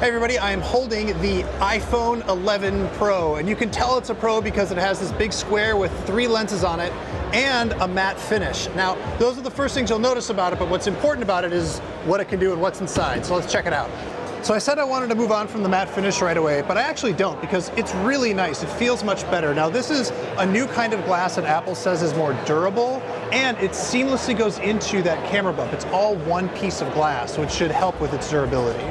Hey everybody, I am holding the iPhone 11 Pro, and you can tell it's a Pro because it has this big square with 3 lenses on it and a matte finish. Now, those are the first things you'll notice about it, but what's important about it is what it can do and what's inside. So let's check it out. So I said I wanted to move on from the matte finish right away, but I actually don't because it's really nice. It feels much better. Now, this is a new kind of glass that Apple says is more durable, and it seamlessly goes into that camera bump. It's all one piece of glass, which should help with its durability.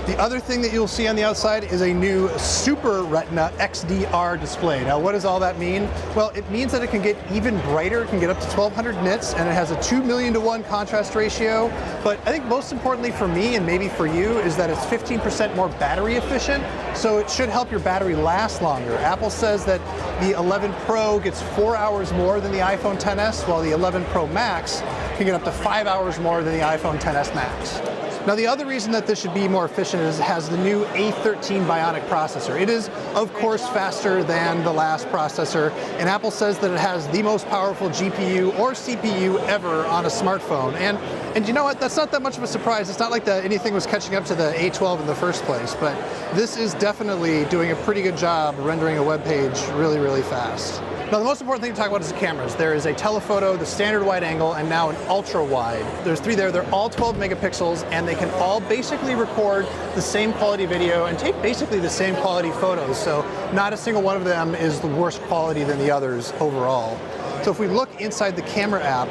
The other thing that you'll see on the outside is a new Super Retina XDR display. Now, what does all that mean? Well, it means that it can get even brighter. It can get up to 1200 nits, and it has a 2,000,000:1 contrast ratio. But I think most importantly for me, and maybe for you, is that it's 15% more battery efficient, so it should help your battery last longer. Apple says that the 11 Pro gets 4 hours more than the iPhone XS, while the 11 Pro Max can get up to 5 hours more than the iPhone XS Max. Now, the other reason that this should be more efficient is it has the new A13 Bionic processor. It is, of course, faster than the last processor, and Apple says that it has the most powerful GPU or CPU ever on a smartphone. And you know what? That's not that much of a surprise. It's not like anything was catching up to the A12 in the first place, but this is definitely doing a pretty good job rendering a web page really, really fast. Now, the most important thing to talk about is the cameras. There is a telephoto, the standard wide angle, and now an ultra wide. There's 3 there. They're all 12 megapixels, and they can all basically record the same quality video and take basically the same quality photos. So not a single one of them is the worse quality than the others overall. So if we look inside the camera app,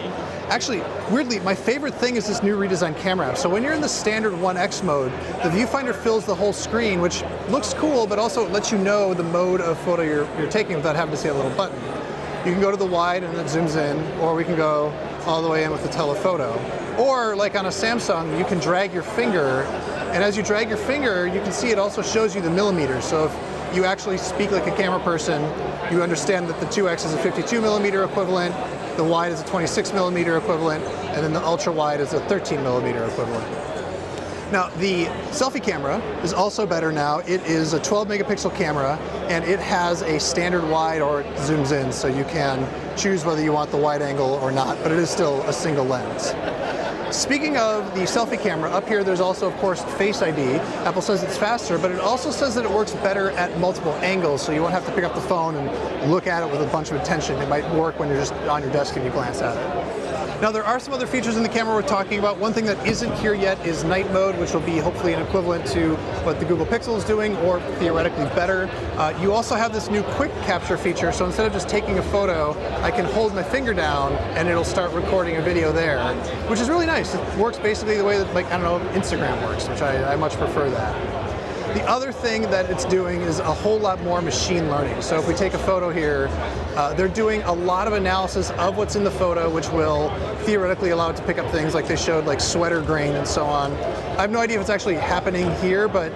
actually, weirdly, my favorite thing is this new redesigned camera app. So when you're in the standard 1X mode, the viewfinder fills the whole screen, which looks cool, but also lets you know the mode of photo you're taking without having to see a little button. You can go to the wide and it zooms in, or we can go all the way in with the telephoto. Or like on a Samsung, you can drag your finger, and as you drag your finger, you can see it also shows you the millimeters. So if you actually speak like a camera person, you understand that the 2X is a 52mm equivalent, the wide is a 26mm equivalent, and then the ultra wide is a 13mm equivalent. Now, the selfie camera is also better now. It is a 12 megapixel camera, and it has a standard wide, or it zooms in, so you can choose whether you want the wide angle or not, but it is still a single lens. Speaking of the selfie camera, up here there's also, of course, Face ID. Apple says it's faster, but it also says that it works better at multiple angles, so you won't have to pick up the phone and look at it with a bunch of attention. It might work when you're just on your desk and you glance at it. Now, there are some other features in the camera we're talking about. One thing that isn't here yet is night mode, which will be hopefully an equivalent to what the Google Pixel is doing, or theoretically better. You also have this new quick capture feature, so instead of just taking a photo, I can hold my finger down and it'll start recording a video there, which is really nice. It works basically the way that, like, I don't know, Instagram works, which I much prefer that. The other thing that it's doing is a whole lot more machine learning. So if we take a photo here, they're doing a lot of analysis of what's in the photo, which will theoretically allow it to pick up things like they showed, like sweater grain and so on. I have no idea if it's actually happening here, but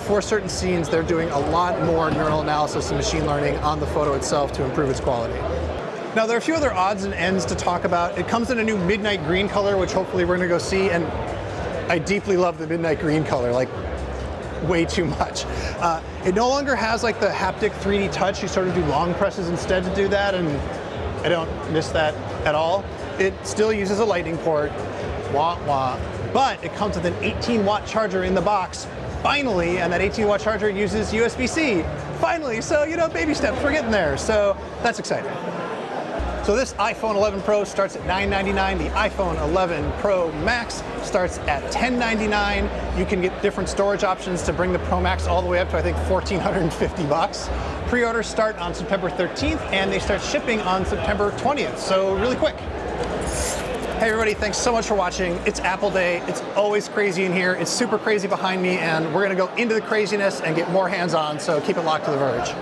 for certain scenes, they're doing a lot more neural analysis and machine learning on the photo itself to improve its quality. Now, there are a few other odds and ends to talk about. It comes in a new midnight green color, which hopefully we're gonna go see, and I deeply love the midnight green color. Like, way too much. It no longer has like the haptic 3D touch. You sort of do long presses instead to do that, and I don't miss that at all. It still uses a lightning port, wah wah, but it comes with an 18-watt charger in the box, finally, and that 18-watt charger uses USB-C, finally. So, you know, baby steps, we're getting there. So that's exciting. So this iPhone 11 Pro starts at $999. The iPhone 11 Pro Max starts at $1099. You can get different storage options to bring the Pro Max all the way up to, I think, $1,450. Pre-orders start on September 13th, and they start shipping on September 20th, so really quick. Hey everybody, thanks so much for watching. It's Apple Day. It's always crazy in here. It's super crazy behind me, and we're gonna go into the craziness and get more hands-on, so keep it locked to The Verge.